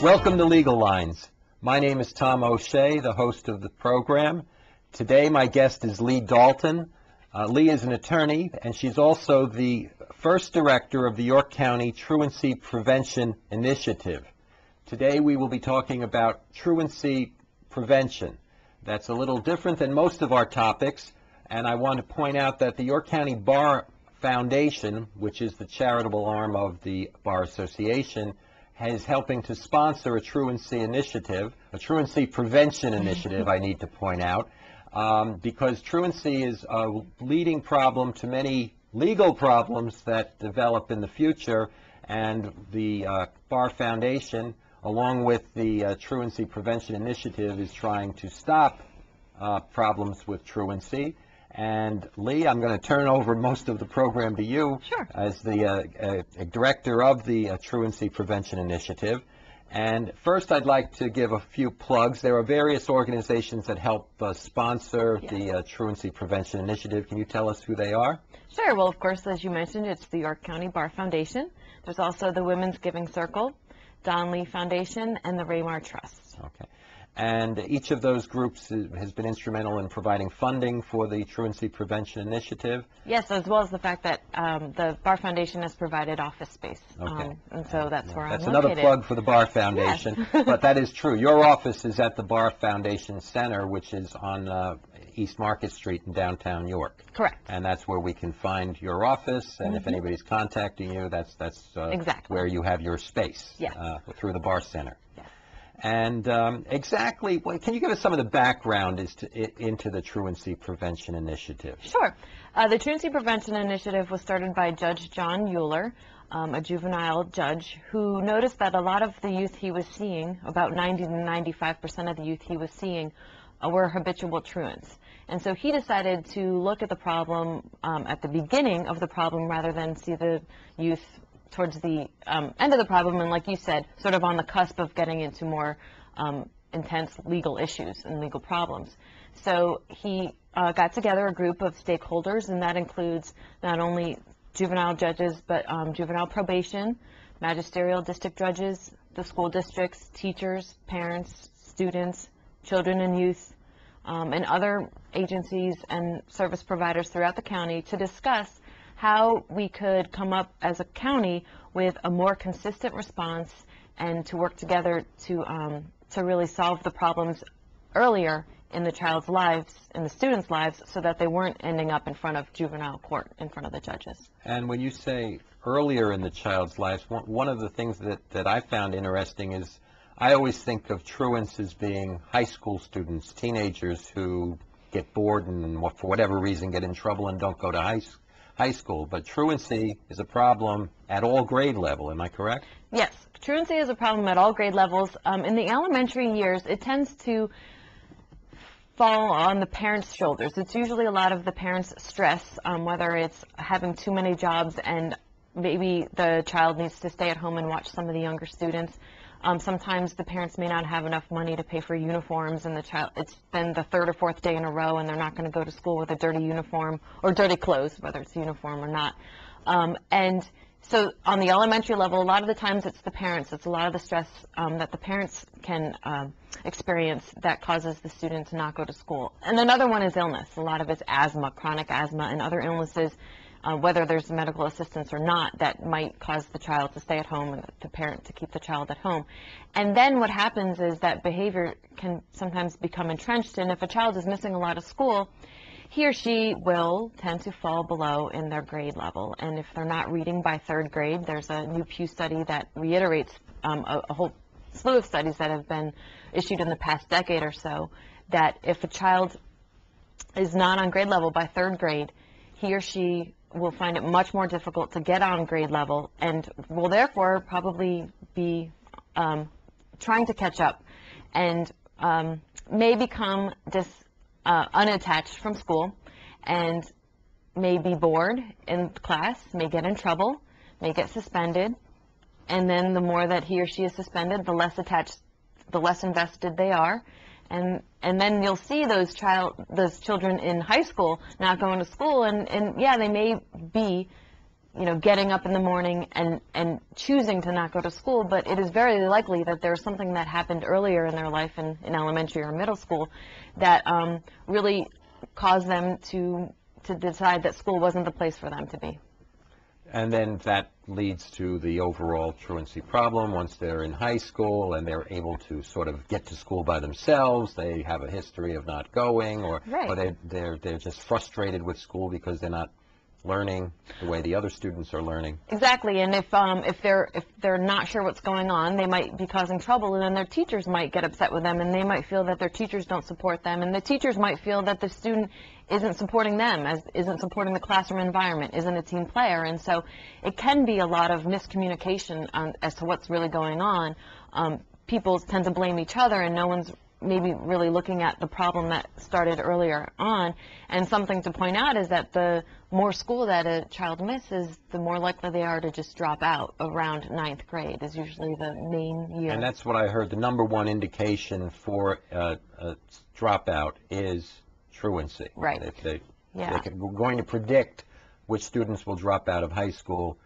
Welcome to Legal Lines. My name is Tom O'Shea, the host of the program. Today my guest is Leigh Dalton. Leigh is an attorney, and she's also the first director of the York County Truancy Prevention Initiative. Today we will be talking about truancy prevention. That's a little different than most of our topics, and I want to point out that the York County Bar Foundation, which is the charitable arm of the Bar Association, is helping to sponsor a truancy initiative, a truancy prevention initiative, I need to point out, because truancy is a leading problem to many legal problems that develop in the future, and the Bar Foundation, along with the Truancy Prevention Initiative, is trying to stop problems with truancy. And Leigh, I'm going to turn over most of the program to you. Sure. As the director of the Truancy Prevention Initiative. And first, I'd like to give a few plugs. There are various organizations that help sponsor the Truancy Prevention Initiative. Can you tell us who they are? Sure. Well, of course, as you mentioned, it's the York County Bar Foundation. There's also the Women's Giving Circle, Don Leigh Foundation, and the Raymar Trust. Okay. And each of those groups has been instrumental in providing funding for the Truancy Prevention Initiative. Yes, as well as the fact that the Bar Foundation has provided office space. Okay. And so that's where I'm located. That's another plug for the Bar Foundation. Yes. But that is true. Your office is at the Bar Foundation Center, which is on East Market Street in downtown York. Correct. And that's where we can find your office, and if anybody's contacting you, that's exactly where you have your space. Yes. Through the Bar Center. Yes. And exactly, can you give us some of the background into the Truancy Prevention Initiative? Sure. The Truancy Prevention Initiative was started by Judge John Euler, a juvenile judge, who noticed that a lot of the youth he was seeing, about 90 to 95% of the youth he was seeing, were habitual truants. And so he decided to look at the problem at the beginning of the problem rather than see the youth towards the end of the problem, and like you said, sort of on the cusp of getting into more intense legal issues and legal problems. So he got together a group of stakeholders, and that includes not only juvenile judges, but juvenile probation, magisterial district judges, the school districts, teachers, parents, students, children and youth, and other agencies and service providers throughout the county to discuss how we could come up as a county with a more consistent response and to work together to really solve the problems earlier in the child's lives, in the students' lives, so that they weren't ending up in front of juvenile court, in front of the judges. And when you say earlier in the child's lives, one of the things that I found interesting is I always think of truants as being high school students, teenagers who get bored and for whatever reason get in trouble and don't go to high school, but truancy is a problem at all grade level, am I correct? Yes, truancy is a problem at all grade levels. In the elementary years, it tends to fall on the parents' shoulders. It's usually a lot of the parents' stress, whether it's having too many jobs and maybe the child needs to stay at home and watch some of the younger students. Sometimes the parents may not have enough money to pay for uniforms, and it's been the third or fourth day in a row and they're not going to go to school with a dirty uniform or dirty clothes, whether it's uniform or not. And so on the elementary level, a lot of the times it's the parents. It's a lot of the stress that the parents can experience that causes the student to not go to school. And another one is illness. A lot of it's asthma, chronic asthma, and other illnesses, whether there's medical assistance or not, that might cause the child to stay at home and the parent to keep the child at home. And then what happens is that behavior can sometimes become entrenched, and if a child is missing a lot of school, he or she will tend to fall below in their grade level. And if they're not reading by third grade, there's a new Pew study that reiterates a whole slew of studies that have been issued in the past decade or so, that if a child is not on grade level by third grade, he or she will find it much more difficult to get on grade level and will therefore probably be trying to catch up and may become unattached from school and may be bored in class, may get in trouble, may get suspended, and then the more that he or she is suspended, the less attached, the less invested they are. And then you'll see those children in high school not going to school, and yeah, they may be, getting up in the morning and choosing to not go to school, but it is very likely that there's something that happened earlier in their life in elementary or middle school that really caused them to decide that school wasn't the place for them to be. And then that leads to the overall truancy problem. Once they're in high school and they're able to sort of get to school by themselves, they have a history of not going, or they're just frustrated with school because they're not learning the way the other students are learning. Exactly, and if they're not sure what's going on, they might be causing trouble, and then their teachers might get upset with them, and they might feel that their teachers don't support them, and the teachers might feel that the student isn't supporting them, isn't supporting the classroom environment, isn't a team player, and so it can be a lot of miscommunication as to what's really going on. People tend to blame each other, and no one's maybe really looking at the problem that started earlier on. And something to point out is that the more school that a child misses, the more likely they are to just drop out. Around ninth grade is usually the main year. And that's what I heard. The number one indication for a dropout is truancy. Right. If they're going to predict which students will drop out of high school,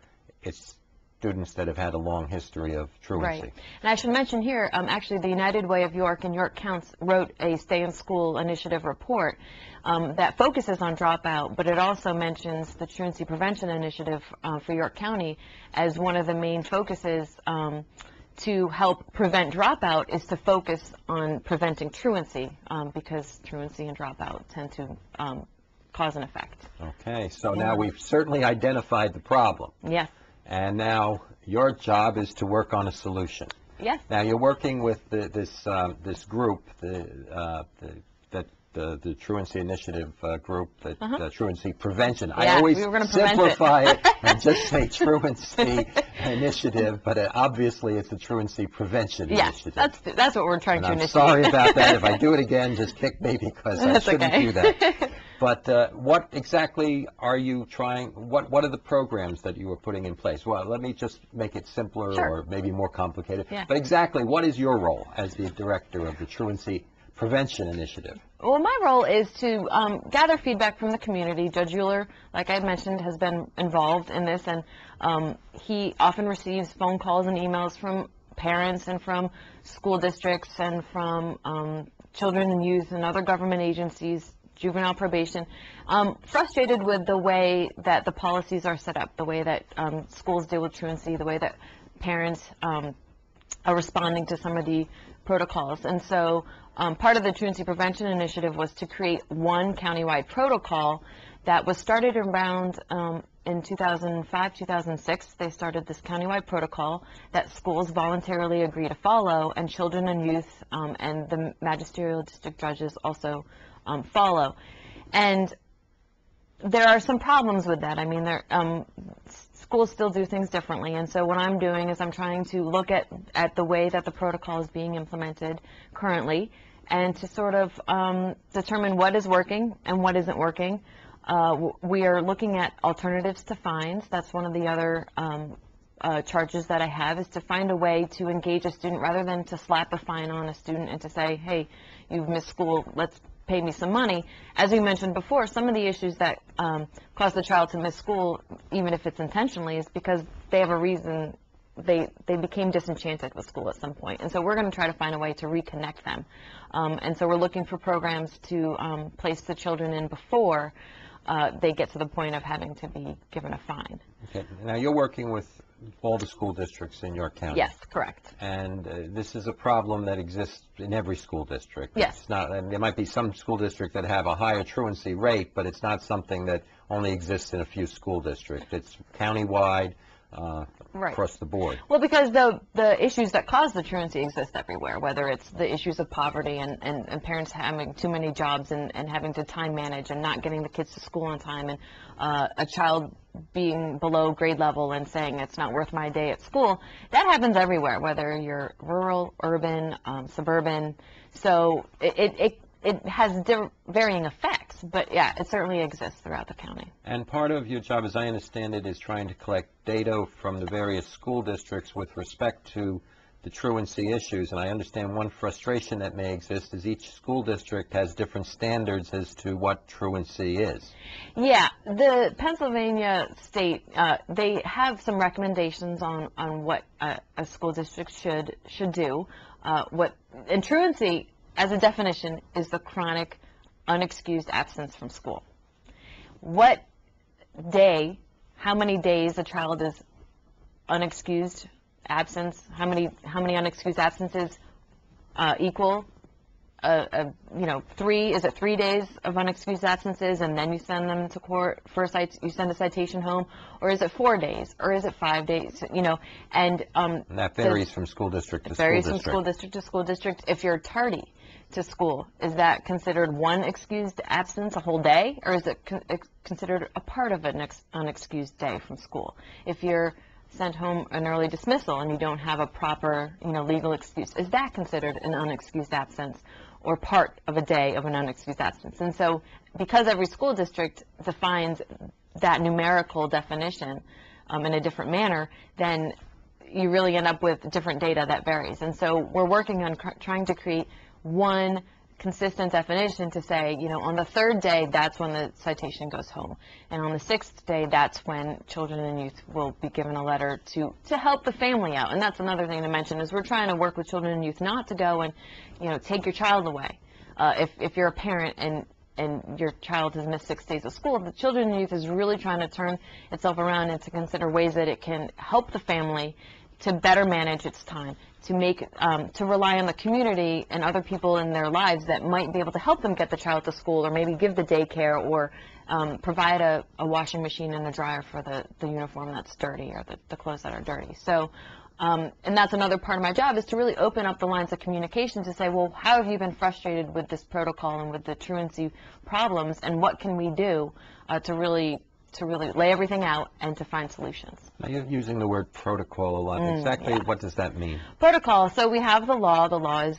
it's students that have had a long history of truancy. Right. And I should mention here, actually the United Way of York and York Counts wrote a Stay in School Initiative report that focuses on dropout, but it also mentions the Truancy Prevention Initiative for York County as one of the main focuses to help prevent dropout is to focus on preventing truancy, because truancy and dropout tend to cause an effect. Okay, so now we've certainly identified the problem. Yes. And now your job is to work on a solution. Yes. Now you're working with this group, the Truancy Initiative group, the Truancy Prevention. Yeah, I always we were gonna simplify it and just say Truancy Initiative, but obviously it's the Truancy Prevention Initiative. That's what we're trying to I'm initiate. sorry about that. If I do it again, just kick me because I shouldn't do that. But what exactly are you trying, what are the programs that you are putting in place? Well, let me just make it simpler or maybe more complicated. Yeah. But exactly, what is your role as the director of the Truancy Prevention Initiative? Well, my role is to gather feedback from the community. Judge Euler, like I mentioned, has been involved in this, and he often receives phone calls and emails from parents and from school districts and from children and youth and other government agencies, juvenile probation, frustrated with the way that the policies are set up, the way that schools deal with truancy, the way that parents are responding to some of the protocols. And so part of the Truancy Prevention Initiative was to create one countywide protocol that was started around in 2005, 2006. They started this countywide protocol that schools voluntarily agree to follow, and children and youth and the magisterial district judges also follow. And there are some problems with that. I mean, schools still do things differently, and so what I'm doing is I'm trying to look at the way that the protocol is being implemented currently, and to sort of determine what is working and what isn't working. We are looking at alternatives to fines. That's one of the other charges that I have, is to find a way to engage a student rather than to slap a fine on a student and to say, hey, you've missed school, let's pay me some money. As we mentioned before, some of the issues that cause the child to miss school, even if it's intentionally, is because they have a reason. They became disenchanted with school at some point, and so we're going to try to find a way to reconnect them. And so we're looking for programs to place the children in before they get to the point of having to be given a fine. Okay. Now you're working with all the school districts in York County. Yes, correct. And this is a problem that exists in every school district. Yes. It's not, and there might be some school districts that have a higher truancy rate, but it's not something that only exists in a few school districts. It's countywide, across the board. Well, because the issues that cause the truancy exist everywhere, whether it's the issues of poverty and parents having too many jobs and having to time manage and not getting the kids to school on time, and a child being below grade level and saying it's not worth my day at school. That happens everywhere, whether you're rural, urban, suburban. So it has varying effects, but yeah, it certainly exists throughout the county. And part of your job, as I understand it, is trying to collect data from the various school districts with respect to the truancy issues, and I understand one frustration that may exist is each school district has different standards as to what truancy is. Yeah, the Pennsylvania state, they have some recommendations on what a school district should do. And truancy, as a definition, is the chronic, unexcused absence from school. What day, how many days a child is unexcused absence, how many unexcused absences equal three, is it 3 days of unexcused absences and then you send them to court for you send a citation home, or is it 4 days, or is it 5 days, and that varies from school district to school district. Varies from school district to school district. If you're tardy to school, is that considered one excused absence, a whole day, or is it considered a part of an unexcused day from school? If you're sent home an early dismissal and you don't have a proper, legal excuse, is that considered an unexcused absence or part of a day of an unexcused absence? And so, because every school district defines that numerical definition in a different manner, then you really end up with different data that varies. And so we're working on trying to create one consistent definition to say, on the 3rd day, that's when the citation goes home. And on the 6th day, that's when children and youth will be given a letter to help the family out. And that's another thing to mention, is we're trying to work with children and youth not to go and, take your child away. If you're a parent and your child has missed 6 days of school, the children and youth is really trying to turn itself around and to consider ways that it can help the family to better manage its time, to rely on the community and other people in their lives that might be able to help them get the child to school, or maybe give the daycare, or provide a washing machine and a dryer for the uniform that's dirty, or the clothes that are dirty. So, and that's another part of my job, is to really open up the lines of communication to say, well, how have you been frustrated with this protocol and with the truancy problems, and what can we do to really lay everything out and to find solutions. Now, you're using the word protocol a lot. Exactly what does that mean? Protocol, so we have the law. The law is,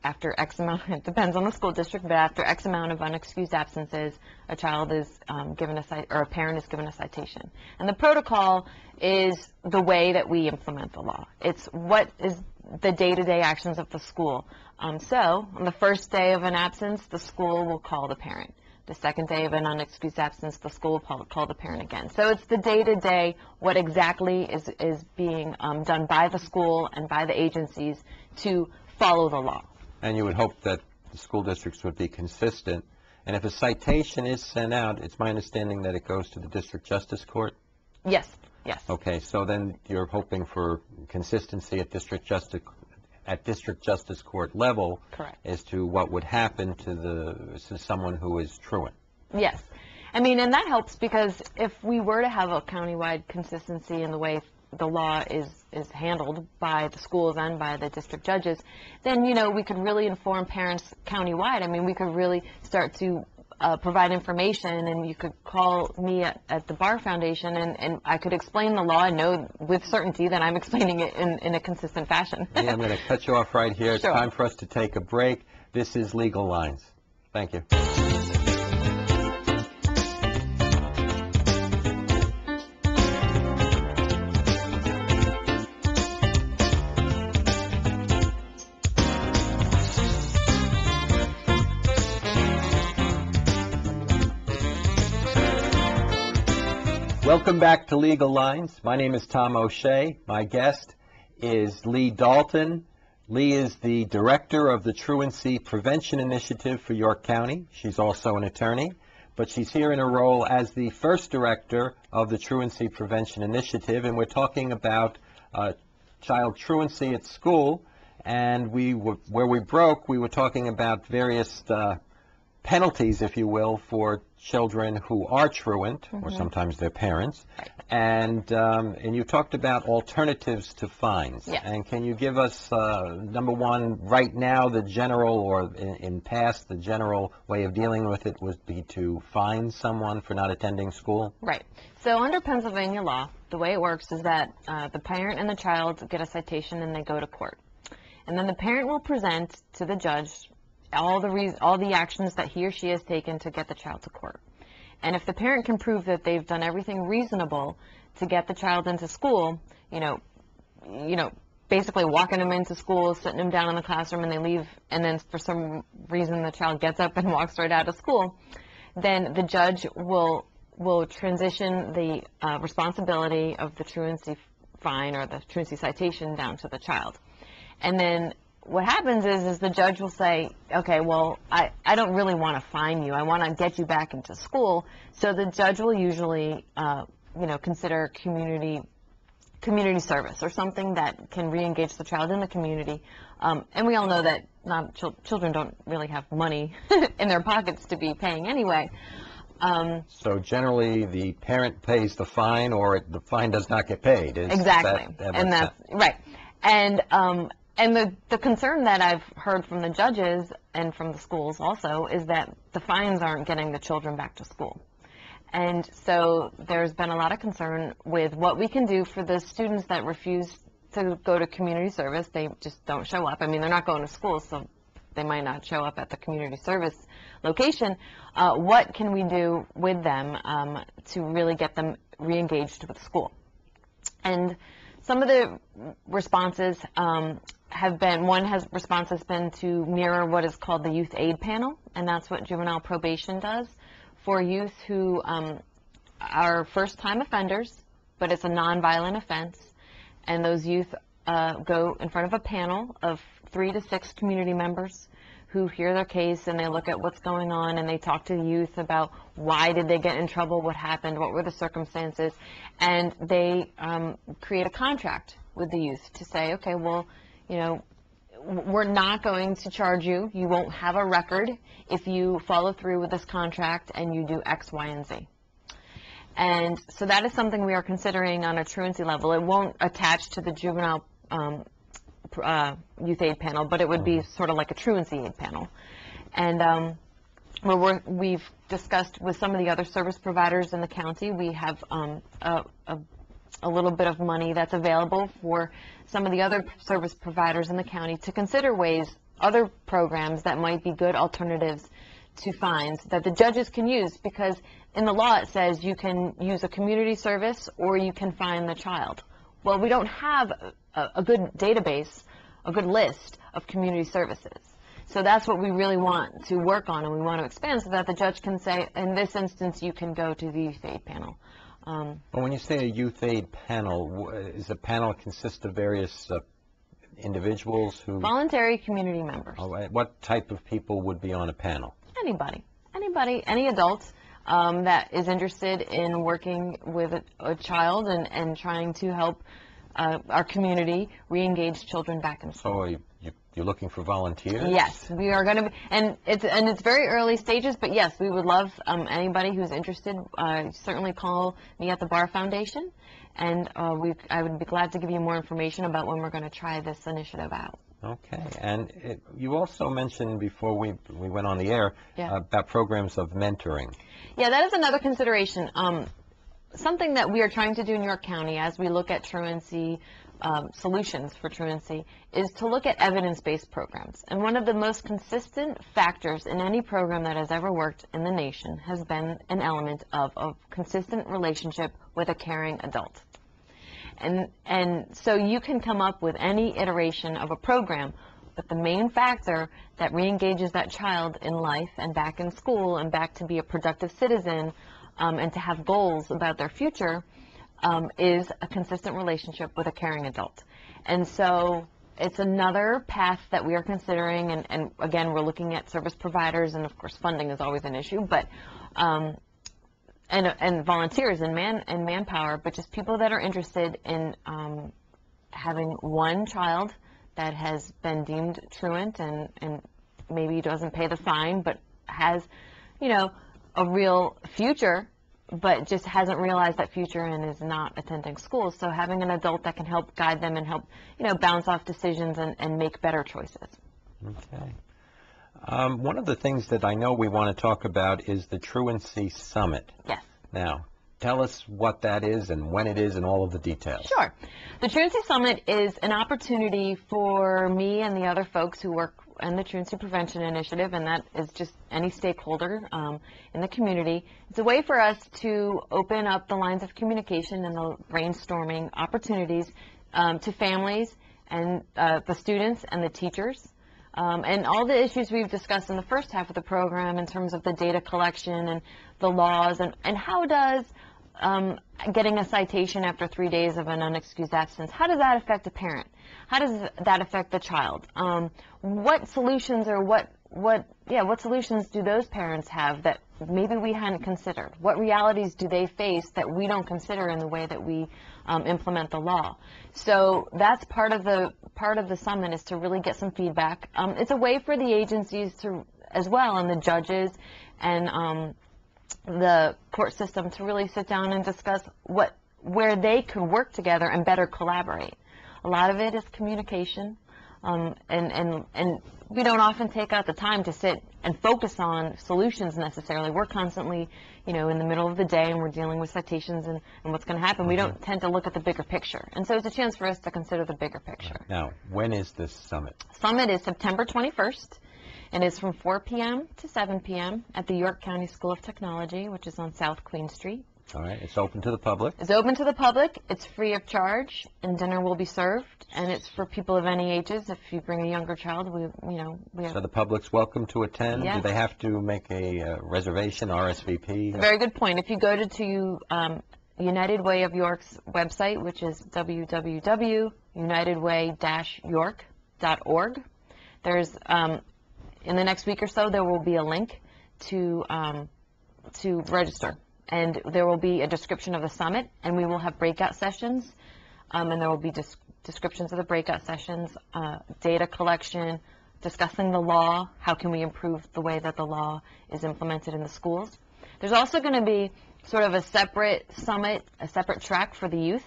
after X amount, it depends on the school district, but after X amount of unexcused absences, a child is given a parent is given a citation. And the protocol is the way that we implement the law. It's what is the day-to-day actions of the school. So on the 1st day of an absence, the school will call the parent. The 2nd day of an unexcused absence, the school will call the parent again. So it's the day-to-day, what exactly is being done by the school and by the agencies to follow the law. And you would hope that the school districts would be consistent. And if a citation is sent out, it's my understanding that it goes to the district justice court? Yes, yes. Okay, so then you're hoping for consistency at district justice court level. Correct. As to what would happen to someone who is truant. Yes. I mean, and that helps, because if we were to have a countywide consistency in the way the law is handled by the schools and by the district judges, then, we could really inform parents countywide. I mean, we could really start to provide information, and you could call me at the Bar Foundation, and I could explain the law and know with certainty that I'm explaining it in a consistent fashion. Yeah, I'm going to cut you off right here. Sure. It's time for us to take a break. This is Legal Lines. Thank you. Welcome back to Legal Lines. My name is Tom O'Shea. My guest is Leigh Dalton. Leigh is the director of the Truancy Prevention Initiative for York County. She's also an attorney, but she's here in her role as the first director of the Truancy Prevention Initiative, and we're talking about child truancy at school. And where we broke, we were talking about various penalties, if you will, for children who are truant, or sometimes their parents. Right. And you talked about alternatives to fines. Yes. And can you give us, number one, right now, the general, or in past, the general way of dealing with it would be to fine someone for not attending school? Right. So under Pennsylvania law, the way it works is that the parent and the child get a citation and they go to court. And then the parent will present to the judge all the actions that he or she has taken to get the child to court. And if the parent can prove that they've done everything reasonable to get the child into school, basically walking them into school, sitting them down in the classroom, and they leave, and then for some reason the child gets up and walks right out of school, then the judge will transition the responsibility of the truancy fine or the truancy citation down to the child. And then what happens is the judge will say, okay, well, I don't really want to fine you. I want to get you back into school. So the judge will usually, consider community service or something that can re-engage the child in the community. And we all know that children don't really have money in their pockets to be paying anyway. So generally, the parent pays the fine, or the fine does not get paid. Exactly, and that's right. And the concern that I've heard from the judges and from the schools also is that the fines aren't getting the children back to school. And so there's been a lot of concern with what we can do for the students that refuse to go to community service. They just don't show up. I mean, they're not going to school, so they might not show up at the community service location. What can we do with them to really get them re-engaged with school? And some of the responses have been, response has been to mirror what is called the youth aid panel, and that's what juvenile probation does for youth who are first-time offenders, but it's a nonviolent offense, and those youth go in front of a panel of 3 to 6 community members who hear their case, and they look at what's going on, and they talk to the youth about why did they get in trouble, what happened, what were the circumstances, and they create a contract with the youth to say, okay, well, we're not going to charge you. You won't have a record if you follow through with this contract and you do X, Y, and Z. And so that is something we are considering on a truancy level. It won't attach to the juvenile youth aid panel, but it would be sort of like a truancy aid panel. And we've discussed with some of the other service providers in the county. We have a little bit of money that's available for some of the other service providers in the county to consider other programs that might be good alternatives to fines that the judges can use, because in the law it says you can use a community service or you can fine the child. Well, we don't have a good database, a good list of community services. So that's what we really want to work on, and we want to expand so that the judge can say, in this instance, you can go to the youth aid panel. Well, when you say a youth aid panel, is the panel consist of various individuals who... Voluntary community members. Oh, what type of people would be on a panel? Anybody, any adult that is interested in working with a child and trying to help our community re-engage children back in school. So you're looking for volunteers? Yes, we are going to be, and it's very early stages, but yes, we would love anybody who's interested. Certainly call me at the Bar Foundation, and I would be glad to give you more information about when we're going to try this initiative out. Okay, and you also mentioned before we went on the air about programs of mentoring. Yeah, that is another consideration. Something that we are trying to do in York County as we look at truancy, solutions for truancy, is to look at evidence-based programs. And one of the most consistent factors in any program that has ever worked in the nation has been an element of a consistent relationship with a caring adult. And so you can come up with any iteration of a program, but the main factor that re-engages that child in life and back in school and back to be a productive citizen and to have goals about their future is a consistent relationship with a caring adult. And so it's another path that we are considering, and again, we're looking at service providers, and of course funding is always an issue, but and volunteers and manpower, but just people that are interested in having one child that has been deemed truant and maybe doesn't pay the fine, but has, a real future, but just hasn't realized that future and is not attending school. So having an adult that can help guide them and help, bounce off decisions and make better choices. Okay. One of the things that I know we want to talk about is the Truancy Summit. Yes. Now, tell us what that is and when it is and all of the details. Sure. The Truancy Summit is an opportunity for me and the other folks who work in the Truancy Prevention Initiative, and that is just any stakeholder in the community. It's a way for us to open up the lines of communication and the brainstorming opportunities to families and the students and the teachers. And all the issues we've discussed in the first half of the program in terms of the data collection and the laws, and how does getting a citation after 3 days of an unexcused absence, how does that affect a parent? How does that affect the child? What solutions or what solutions do those parents have that maybe we hadn't considered? What realities do they face that we don't consider in the way that we implement the law? So that's part of the summit, is to really get some feedback. It's a way for the agencies to, as well, and the judges and the court system, to really sit down and discuss where they could work together and better collaborate. A lot of it is communication, and we don't often take out the time to sit and focus on solutions necessarily. We're constantly, in the middle of the day, and we're dealing with citations and what's going to happen. We don't tend to look at the bigger picture. And so it's a chance for us to consider the bigger picture. Now, when is this summit? Summit is September 21st, and it's from 4 p.m. to 7 p.m. at the York County School of Technology, which is on South Queen Street. All right, it's open to the public. It's open to the public. It's free of charge, and dinner will be served. And it's for people of any ages. If you bring a younger child, we have. So the public's welcome to attend. Yes. Do they have to make a reservation, RSVP? Very good point. If you go to United Way of York's website, which is www.unitedway-york.org, there's in the next week or so there will be a link to register. And there will be a description of the summit, and we will have breakout sessions, and there will be descriptions of the breakout sessions, data collection, discussing the law, how can we improve the way that the law is implemented in the schools. There's also going to be sort of a separate summit, a separate track for the youth.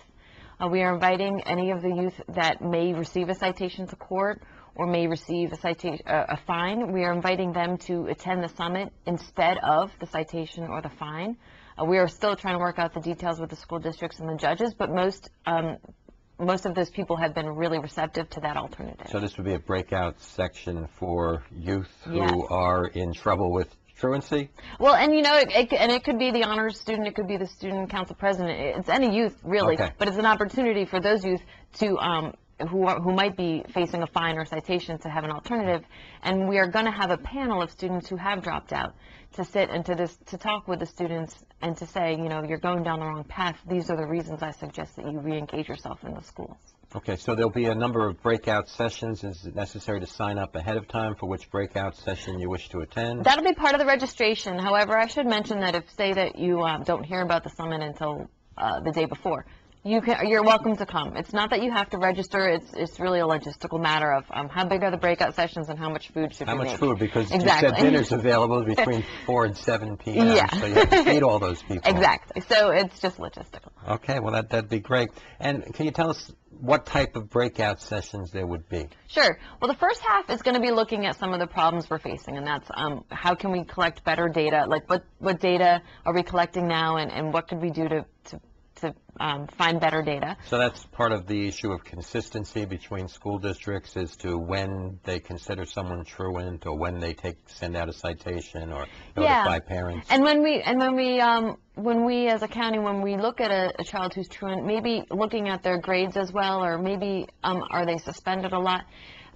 We are inviting any of the youth that may receive a citation to court or may receive a fine. We are inviting them to attend the summit instead of the citation or the fine. We are still trying to work out the details with the school districts and the judges, but most of those people have been really receptive to that alternative. So this would be a breakout section for youth who Yes. are in trouble with truancy? Well, and it could be the honors student, it could be the student council president. It's any youth, really, Okay. but it's an opportunity for those youth to who might be facing a fine or citation to have an alternative. And we are going to have a panel of students who have dropped out to sit and to talk with the students and to say, you're going down the wrong path. These are the reasons I suggest that you re-engage yourself in the schools. Okay, so there'll be a number of breakout sessions. Is it necessary to sign up ahead of time for which breakout session you wish to attend? That'll be part of the registration. However, I should mention that if, say that you don't hear about the summit until the day before, you're welcome to come. It's not that you have to register. It's really a logistical matter of how big are the breakout sessions and how much food should we make. How much food? Because Exactly. you said dinner's available between 4 and 7 p.m. Yeah. So you have to feed all those people. Exactly. So it's just logistical. Okay, well that'd be great. And can you tell us what type of breakout sessions there would be? Sure. Well, the first half is going to be looking at some of the problems we're facing, and that's how can we collect better data? Like what data are we collecting now, and what could we do to find better data? So that's part of the issue of consistency between school districts as to when they consider someone truant or when they send out a citation or notify parents. And when we as a county, when we look at a child who's truant, maybe looking at their grades as well, or maybe are they suspended a lot?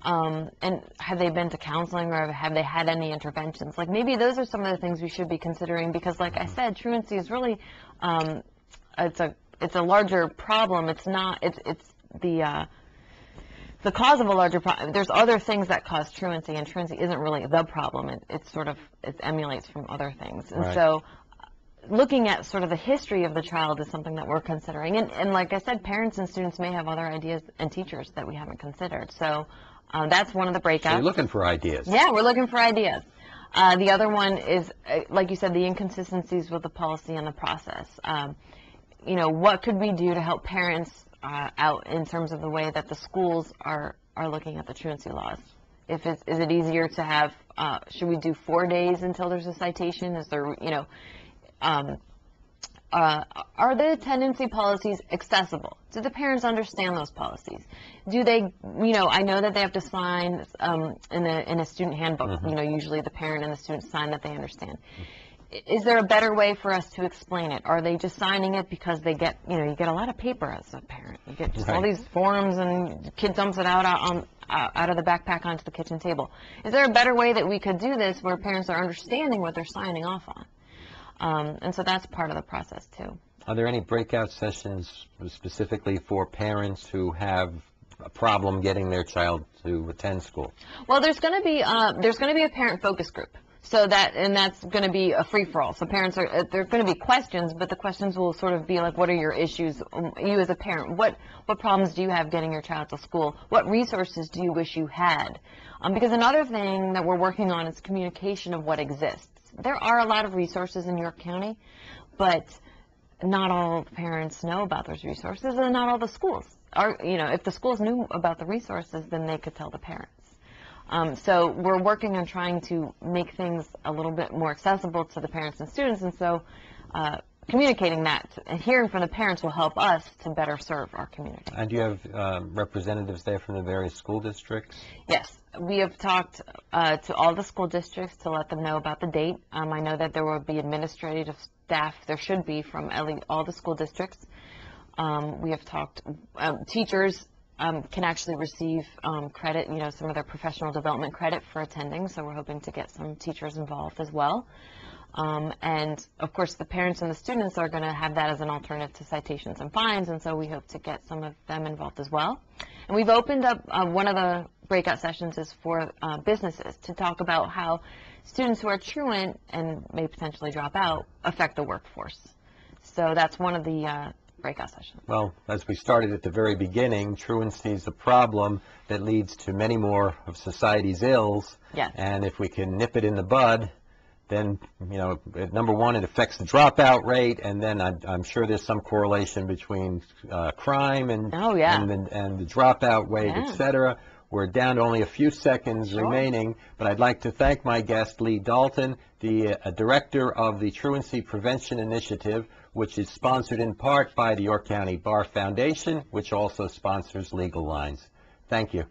And have they been to counseling, or have they had any interventions? Like, maybe those are some of the things we should be considering, because like I said, truancy is really it's a larger problem. It's not. It's the cause of a larger problem. There's other things that cause truancy, and truancy isn't really the problem. It emulates from other things. And Right. so, looking at sort of the history of the child is something that we're considering. And like I said, parents and students may have other ideas, and teachers that we haven't considered. So that's one of the breakouts. So you're looking for ideas. Yeah, we're looking for ideas. The other one is, like you said, the inconsistencies with the policy and the process. What could we do to help parents out in terms of the way that the schools are looking at the truancy laws? Is it easier to have, should we do 4 days until there's a citation? Is there, are the attendance policies accessible? Do the parents understand those policies? Do they, I know that they have to sign in a student handbook. Mm-hmm. Usually the parent and the student sign that they understand. is there a better way for us to explain it? Are they just signing it because they get, you get a lot of paper as a parent. You get just all these forms, and the kid dumps it out of the backpack onto the kitchen table. Is there a better way that we could do this where parents are understanding what they're signing off on? And so that's part of the process too. Are there any breakout sessions specifically for parents who have a problem getting their child to attend school? Well, there's going to be a parent focus group. So that's going to be a free-for-all. So parents there are going to be questions, but the questions will sort of be like, what are your issues? You as a parent, what problems do you have getting your child to school? What resources do you wish you had? Because another thing that we're working on is communication of what exists. There are a lot of resources in York County, but not all parents know about those resources, and not all the schools are. If the schools knew about the resources, then they could tell the parents. So we're working on trying to make things a little bit more accessible to the parents and students, and so communicating that and hearing from the parents will help us to better serve our community. And do you have representatives there from the various school districts? Yes, we have talked to all the school districts to let them know about the date. I know that there will be administrative staff, there should be, from all the school districts. We have talked, teachers can actually receive credit, some of their professional development credit for attending, so we're hoping to get some teachers involved as well. And of course the parents and the students are going to have that as an alternative to citations and fines, and so we hope to get some of them involved as well. And we've opened up, one of the breakout sessions is for businesses to talk about how students who are truant and may potentially drop out affect the workforce. So that's one of the breakout session. Well, as we started at the very beginning, truancy is a problem that leads to many more of society's ills. Yes. And if we can nip it in the bud, then, number one, it affects the dropout rate, and then I'm sure there's some correlation between crime and, and the dropout rate, etc. We're down to only a few seconds remaining, but I'd like to thank my guest, Leigh Dalton, the director of the Truancy Prevention Initiative, which is sponsored in part by the York County Bar Foundation, which also sponsors Legal Lines. Thank you.